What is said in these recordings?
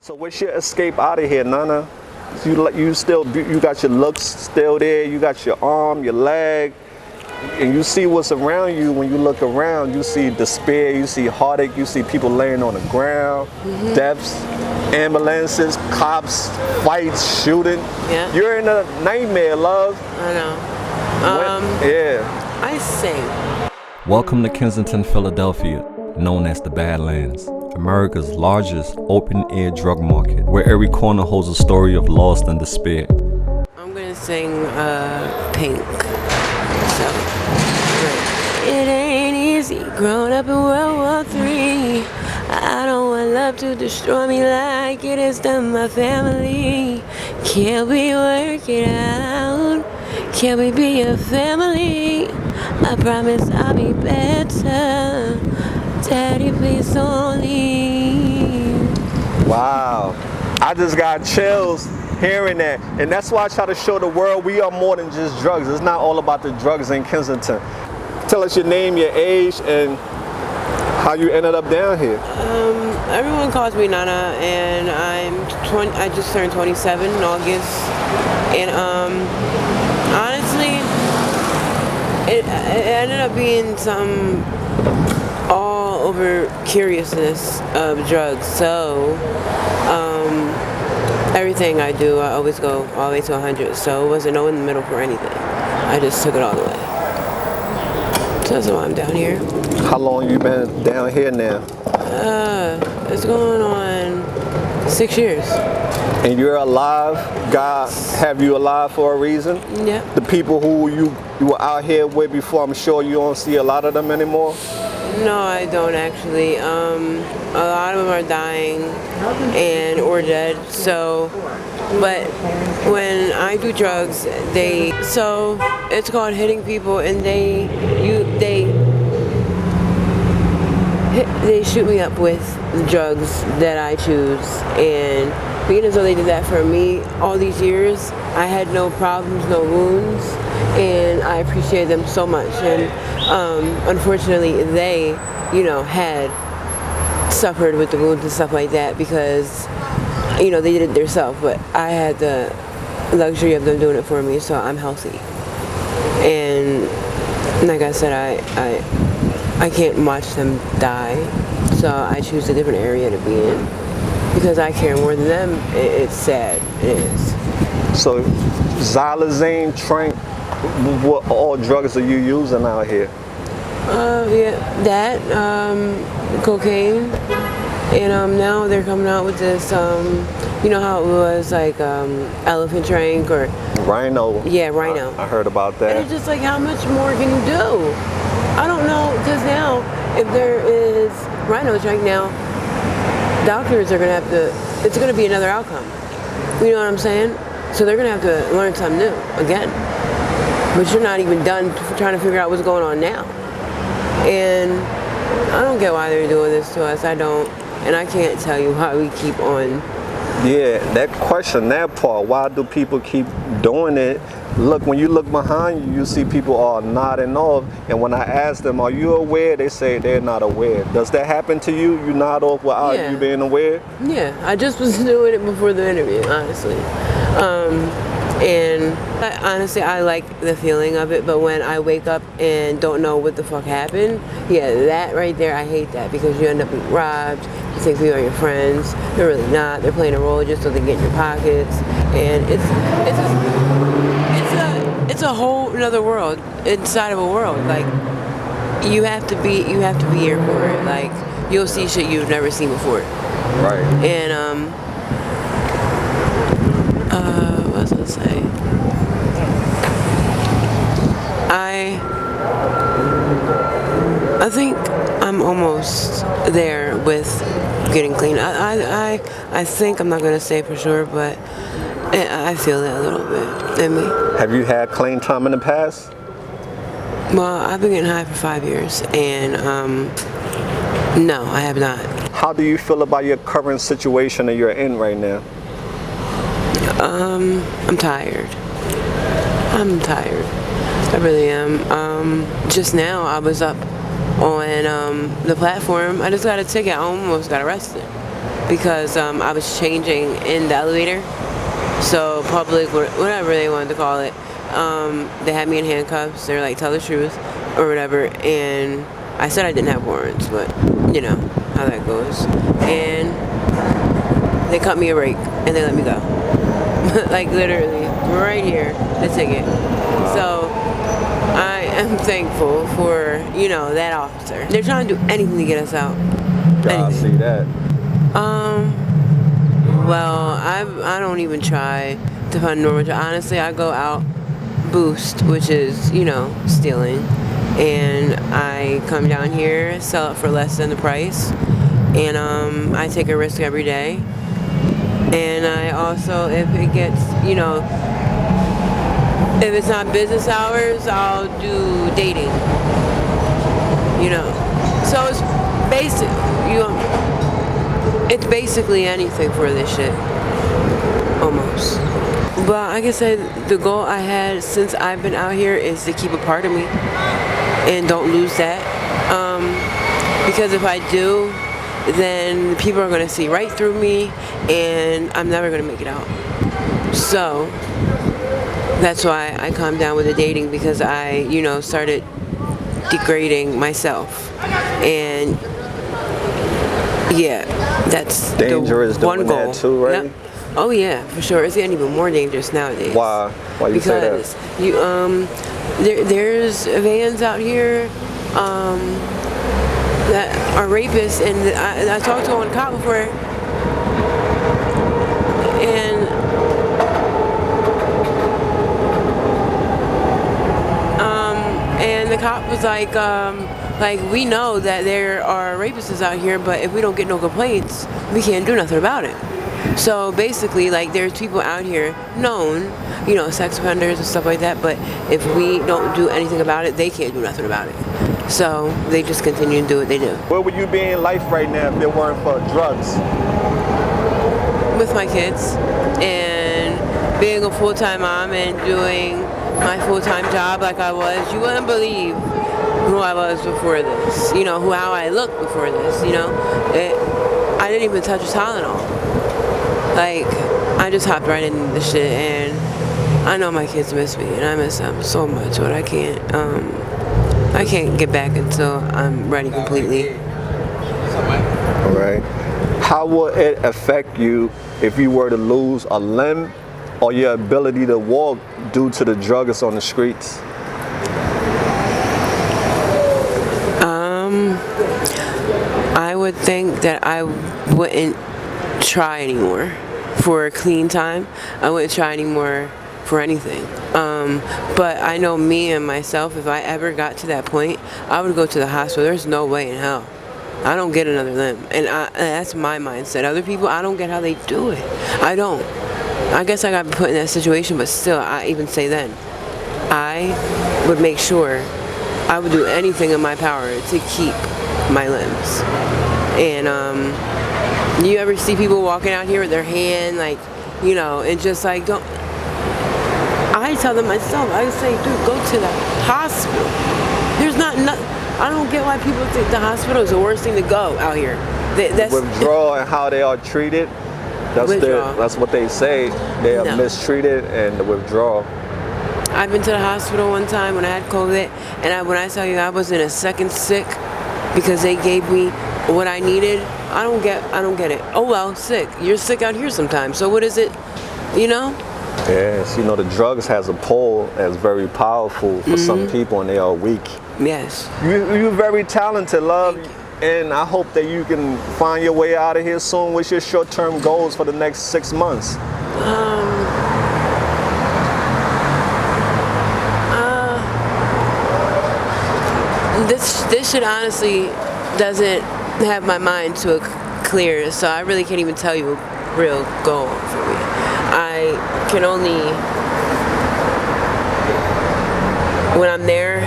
So what's your escape out of here, Nana? You got your looks still there. You got your arm, your leg, and you see what's around you. When you look around, you see despair. You see heartache. You see people laying on the ground, deaths, ambulances, cops, fights, shooting. Yeah. You're in a nightmare, love. I know. Yeah. I sing. Welcome to Kensington, Philadelphia, known as the Badlands, America's largest open-air drug market, where every corner holds a story of loss and despair. I'm gonna sing Pink. So, it ain't easy growing up in World War III. I don't want love to destroy me like it has done my family. Can't we work it out? Can we be a family? I promise I'll be better. Daddy, please don't leave. Wow. I just got chills hearing that. And that's why I try to show the world we are more than just drugs. It's not all about the drugs in Kensington. Tell us your name, your age, and how you ended up down here. Everyone calls me Nana, and I just turned 27 in August. And honestly, it ended up being some all over curiousness of drugs. So everything I do, I always go all the way to 100. So it wasn't no in the middle for anything. I just took it all the way. So that's why I'm down here. How long you been down here now? It's going on 6 years. And you're alive? God have you alive for a reason? Yeah. The people who you were out here with before, I'm sure you don't see a lot of them anymore? No, I don't actually. A lot of them are dying or dead. So, but when I do drugs, so it's called hitting people, and they shoot me up with the drugs that I choose. And being as though they did that for me all these years, I had no problems, no wounds, and I appreciate them so much. And unfortunately, they, had suffered with the wounds and stuff like that because, they did it themselves. But I had the luxury of them doing it for me, so I'm healthy. And like I said, I can't watch them die, so I choose a different area to be in because I care more than them. It's sad. It is. So, xylazine, trank, what all drugs are you using out here? Cocaine, and now they're coming out with this. You know how it was like elephant trank or Rhino. Yeah, Rhino. I heard about that. And it's just like, how much more can you do? I don't know, because now if there is Rhino trank now, doctors are gonna have to. It's gonna be another outcome. You know what I'm saying? So they're gonna have to learn something new again. But you're not even done trying to figure out what's going on now. And I don't get why they're doing this to us. I don't. And I can't tell you why we keep on. Yeah, that question, that part, why do people keep doing it? Look, when you look behind you, you see people are nodding off. And when I ask them, are you aware? They say they're not aware. Does that happen to you? You nod off without you being aware? Yeah, I just was doing it before the interview, honestly. And honestly, I like the feeling of it, but when I wake up and don't know what the fuck happened, yeah, that right there, I hate that because you end up being robbed. You think people are your friends. They're really not. They're playing a role just so they get in your pockets. And it's a whole another world inside of a world. Like, you have to be here for it. Like, you'll see shit you've never seen before. Right. And what was I gonna say? I think I'm almost there with getting clean. I think, I'm not gonna say for sure, but I feel that a little bit in me. Have you had clean time in the past? Well, I've been getting high for 5 years, and no, I have not. How do you feel about your current situation that you're in right now? I'm tired. I really am. Just now I was up on the platform. I just got a ticket. I almost got arrested. because I was changing in the elevator. So public, whatever they wanted to call it, they had me in handcuffs. They're like, tell the truth or whatever. And I said I didn't have warrants, but you know how that goes. And they cut me a break and they let me go. Like literally, right here, the ticket. So I am thankful for, you know, that officer. They're trying to do anything to get us out. God, see that. Well, I don't even try to find a normal job. Honestly, I go out boost, which is, you know, stealing. And I come down here, sell it for less than the price. And I take a risk every day. And I also, if it gets, you know, if it's not business hours, I'll do dating. You know. So it's basic. It's basically anything for this shit. Almost. But like I said, the goal I had since I've been out here is to keep a part of me and don't lose that. Because if I do, then people are going to see right through me and I'm never going to make it out. So that's why I calmed down with the dating, because I, you know, started degrading myself. And yeah, that's dangerous the one doing goal. That too, right? Yep. Oh yeah, for sure. It's getting even more dangerous nowadays. Why? Why you say that? Because you there's vans out here that are rapists, and I talked to one cop before, and the cop was like, we know that there are rapists out here, but if we don't get no complaints, we can't do nothing about it. So basically, like, there's people out here known, you know, sex offenders and stuff like that, but if we don't do anything about it, they can't do nothing about it. So they just continue to do what they do. Where would you be in life right now if it weren't for drugs? With my kids and being a full-time mom and doing my full-time job like I was. You wouldn't believe who I was before this, you know, how I looked before this, you know. I didn't even touch a Tylenol. Like, I just hopped right into the shit, and I know my kids miss me, and I miss them so much, but I can't get back until I'm ready completely. All right. How will it affect you if you were to lose a limb or your ability to walk due to the drugs on the streets? I would think that I wouldn't try anymore for a clean time. I wouldn't try anymore for anything. But I know me and myself, if I ever got to that point, I would go to the hospital. There's no way in hell I don't get another limb. And that's my mindset. Other people, I don't get how they do it. I don't. I guess I got put in that situation, but still, I even say then, I would make sure I would do anything in my power to keep my limbs. And you ever see people walking out here with their hand, like, you know, and just like, don't. I tell them myself, I say, dude, go to the hospital. There's not, I don't get why people think the hospital is the worst thing to go out here. That's withdrawal and how they are treated. That's what they say. They are mistreated and the withdrawal. I've been to the hospital one time when I had COVID, and when I tell you I was in a second sick because they gave me what I needed, I don't get it. Oh well, sick. You're sick out here sometimes. So what is it? You know? Yes, you know, the drugs has a pull that's very powerful for some people, and they are weak. Yes. You're very talented, love, and I hope that you can find your way out of here soon. What's your short-term goals for the next 6 months? This shit honestly doesn't have my mind too clear, so I really can't even tell you a real goal for me. I can only, when I'm there,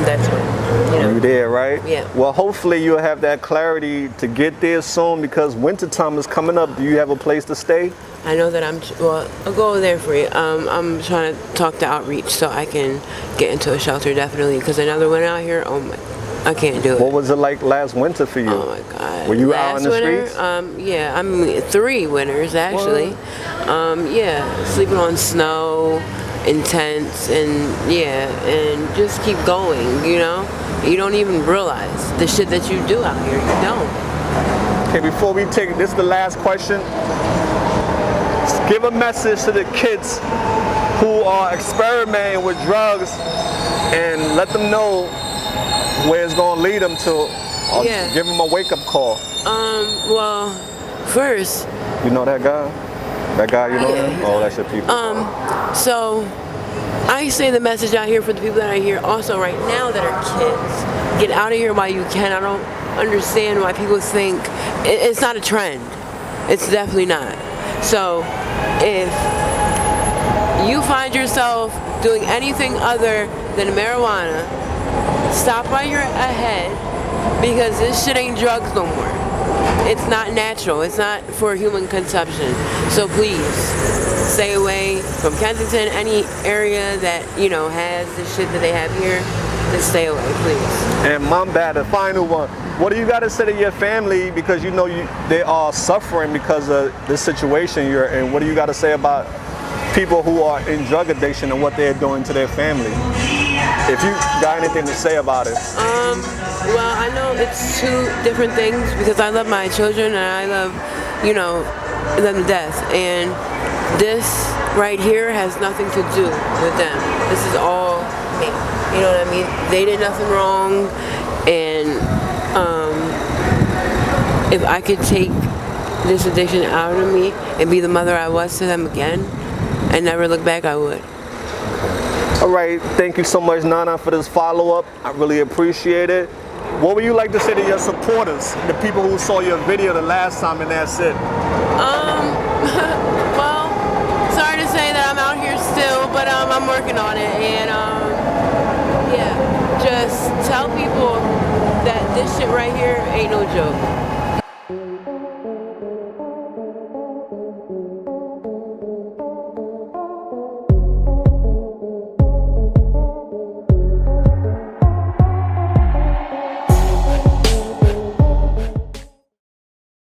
that's when, you know. You there, right? Yeah. Well, hopefully you'll have that clarity to get there soon, because wintertime is coming up. Do you have a place to stay? I know that I'll go there for you. I'm trying to talk to outreach so I can get into a shelter, definitely, because another one out here, oh my I can't do it. What was it like last winter for you? Oh my God. Were you Last out in the winter, streets? Yeah, I mean 3 winters actually. Yeah, sleeping on snow, in tents, and yeah, and just keep going. You know, you don't even realize the shit that you do out here. You don't. Okay, before we take this, is the last question. Give a message to the kids who are experimenting with drugs, and let them know where it's gonna lead them to. Or Yeah. give them a wake-up call. Well, first, You know that guy? That guy, you know Yeah. him? Oh, that's your people. so I say the message out here for the people that are here also right now that are kids. Get out of here while you can. I don't understand why people think it's not a trend. It's definitely not. So if you find yourself doing anything other than marijuana, stop while you're ahead, because this shit ain't drugs no more. It's not natural. It's not for human consumption. So please, stay away from Kensington, any area that, you know, has the shit that they have here. Just stay away, please. And Mom, Dad, the final one. What do you got to say to your family, because you know they are suffering because of this situation you're in? What do you got to say about people who are in drug addiction and what they're doing to their family? If you got anything to say about it. Well, I know it's 2 different things, because I love my children and I love, you know, them to death. And this right here has nothing to do with them. This is all me. You know what I mean? They did nothing wrong, and if I could take this addiction out of me and be the mother I was to them again and never look back, I would. All right, thank you so much, Nana, for this follow-up. I really appreciate it. What would you like to say to your supporters, the people who saw your video the last time, and that's it? Well, sorry to say that I'm out here still, but I'm working on it, and yeah, just tell people that this shit right here ain't no joke.